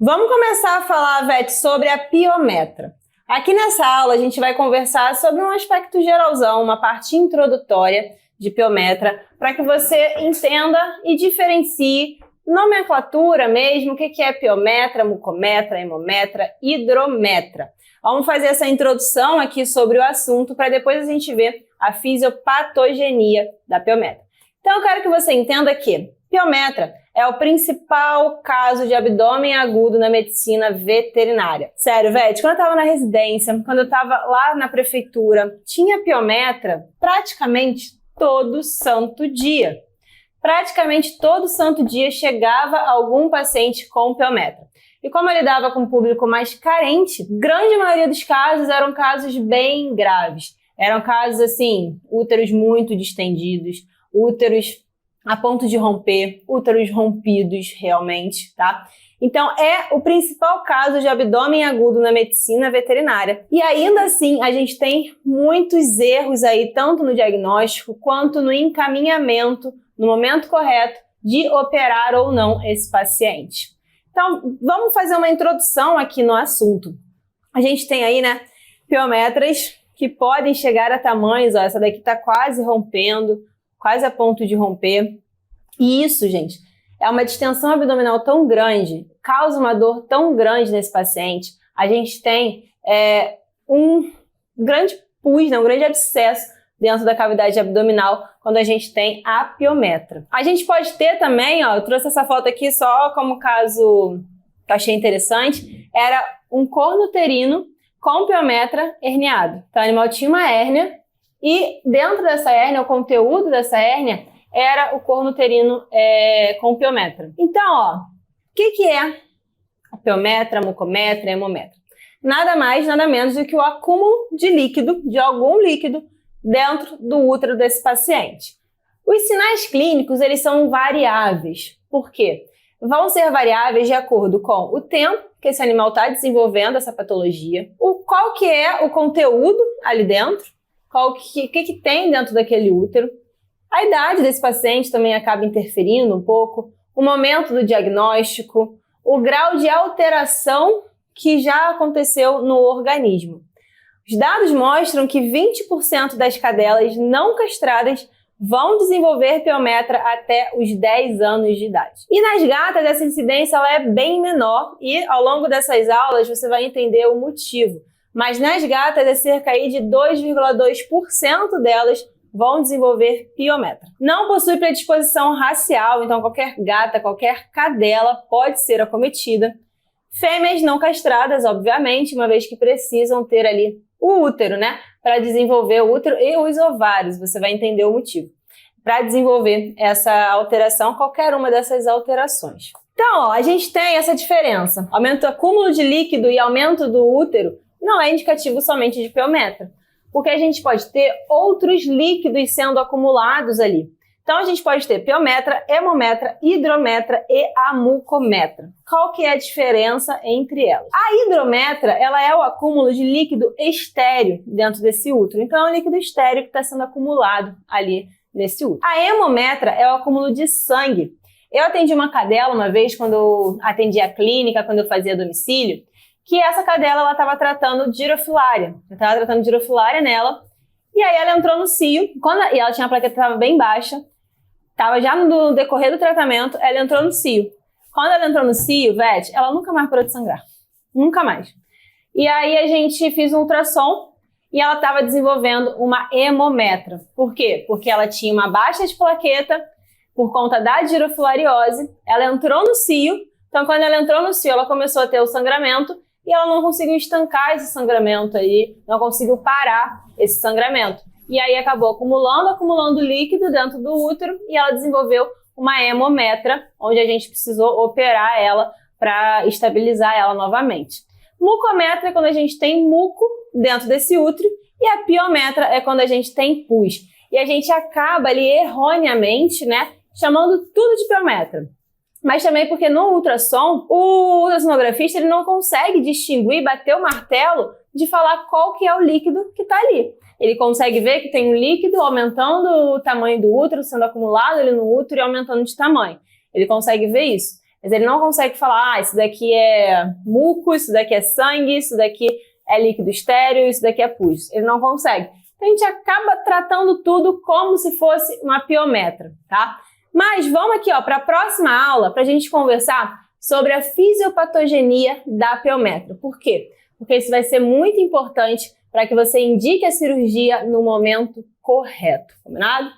Vamos começar a falar, Vete, sobre a piometra. Aqui nessa aula a gente vai conversar sobre um aspecto geralzão, uma parte introdutória de piometra, para que você entenda e diferencie nomenclatura mesmo, o que é piometra, mucometra, hemometra, hidrometra. Vamos fazer essa introdução aqui sobre o assunto para depois a gente ver a fisiopatogenia da piometra. Então eu quero que você entenda que piometra é o principal caso de abdômen agudo na medicina veterinária. Sério, Vete, quando eu estava na residência, quando eu estava lá na prefeitura, tinha piometra praticamente todo santo dia. Praticamente todo santo dia chegava algum paciente com piometra. E como eu lidava com um público mais carente, grande maioria dos casos eram casos bem graves. Eram casos assim, úteros muito distendidos, úteros a ponto de romper, úteros rompidos realmente, tá? Então é o principal caso de abdômen agudo na medicina veterinária. E ainda assim a gente tem muitos erros aí, tanto no diagnóstico quanto no encaminhamento, no momento correto de operar ou não esse paciente. Então vamos fazer uma introdução aqui no assunto. A gente tem aí, né, piometras que podem chegar a tamanhos, ó, essa daqui tá quase rompendo, quase a ponto de romper. E isso, gente, é uma distensão abdominal tão grande, causa uma dor tão grande nesse paciente. A gente tem um grande pus, um grande abscesso dentro da cavidade abdominal quando a gente tem a piometra. A gente pode ter também, ó, eu trouxe essa foto aqui só como caso que eu achei interessante, era um corno uterino com piometra herniado. Então o animal tinha uma hérnia e dentro dessa hérnia, o conteúdo dessa hérnia era o corno uterino com piometra. Então, ó, o que é a piometra, a mucometra, a hemometra? Nada mais, nada menos do que o acúmulo de líquido, de algum líquido, dentro do útero desse paciente. Os sinais clínicos, eles são variáveis. Por quê? Vão ser variáveis de acordo com o tempo que esse animal está desenvolvendo essa patologia, qual que é o conteúdo ali dentro, o que tem dentro daquele útero. A idade desse paciente também acaba interferindo um pouco, o momento do diagnóstico, o grau de alteração que já aconteceu no organismo. Os dados mostram que 20% das cadelas não castradas vão desenvolver piometra até os 10 anos de idade. E nas gatas, essa incidência ela é bem menor e ao longo dessas aulas você vai entender o motivo. Mas nas gatas é cerca aí de 2,2% delas vão desenvolver piometra. Não possui predisposição racial, então qualquer gata, qualquer cadela pode ser acometida. Fêmeas não castradas, obviamente, uma vez que precisam ter ali o útero, né? Para desenvolver o útero e os ovários, você vai entender o motivo. Para desenvolver essa alteração, qualquer uma dessas alterações. Então, ó, a gente tem essa diferença. Aumento do acúmulo de líquido e aumento do útero não é indicativo somente de piometra, porque a gente pode ter outros líquidos sendo acumulados ali. Então a gente pode ter piometra, hemometra, hidrometra e a mucometra. Qual que é a diferença entre elas? A hidrometra, ela é o acúmulo de líquido estéril dentro desse útero. Então é um líquido estéril que está sendo acumulado ali nesse útero. A hemometra é o acúmulo de sangue. Eu atendi uma cadela uma vez, quando eu atendia a clínica, quando eu fazia domicílio, que essa cadela ela estava tratando de girofilária. Eu estava tratando de girofilária nela, e aí ela entrou no cio, e ela tinha a plaqueta que estava bem baixa, estava já no decorrer do tratamento, ela entrou no cio. Quando ela entrou no cio, Vete, ela nunca mais parou de sangrar. Nunca mais. E aí a gente fez um ultrassom e ela estava desenvolvendo uma hemometra. Por quê? Porque ela tinha uma baixa de plaqueta por conta da girofilariose, ela entrou no cio, então quando ela entrou no cio, ela começou a ter o sangramento, e ela não conseguiu estancar esse sangramento aí, não conseguiu parar esse sangramento. E aí acabou acumulando líquido dentro do útero e ela desenvolveu uma hemometra, onde a gente precisou operar ela para estabilizar ela novamente. Mucometra é quando a gente tem muco dentro desse útero e a piometra é quando a gente tem pus. E a gente acaba ali erroneamente, né, chamando tudo de piometra. Mas também porque no ultrassom, o ultrassonografista ele não consegue distinguir, bater o martelo de falar qual que é o líquido que está ali. Ele consegue ver que tem um líquido aumentando o tamanho do útero, sendo acumulado ali no útero e aumentando de tamanho. Ele consegue ver isso. mas ele não consegue falar, isso daqui é muco, isso daqui é sangue, isso daqui é líquido estéril, isso daqui é pus. Ele não consegue. Então a gente acaba tratando tudo como se fosse uma piometra, tá? Mas vamos aqui, para a próxima aula para a gente conversar sobre a fisiopatogenia da piometra. Por quê? Porque isso vai ser muito importante para que você indique a cirurgia no momento correto, combinado?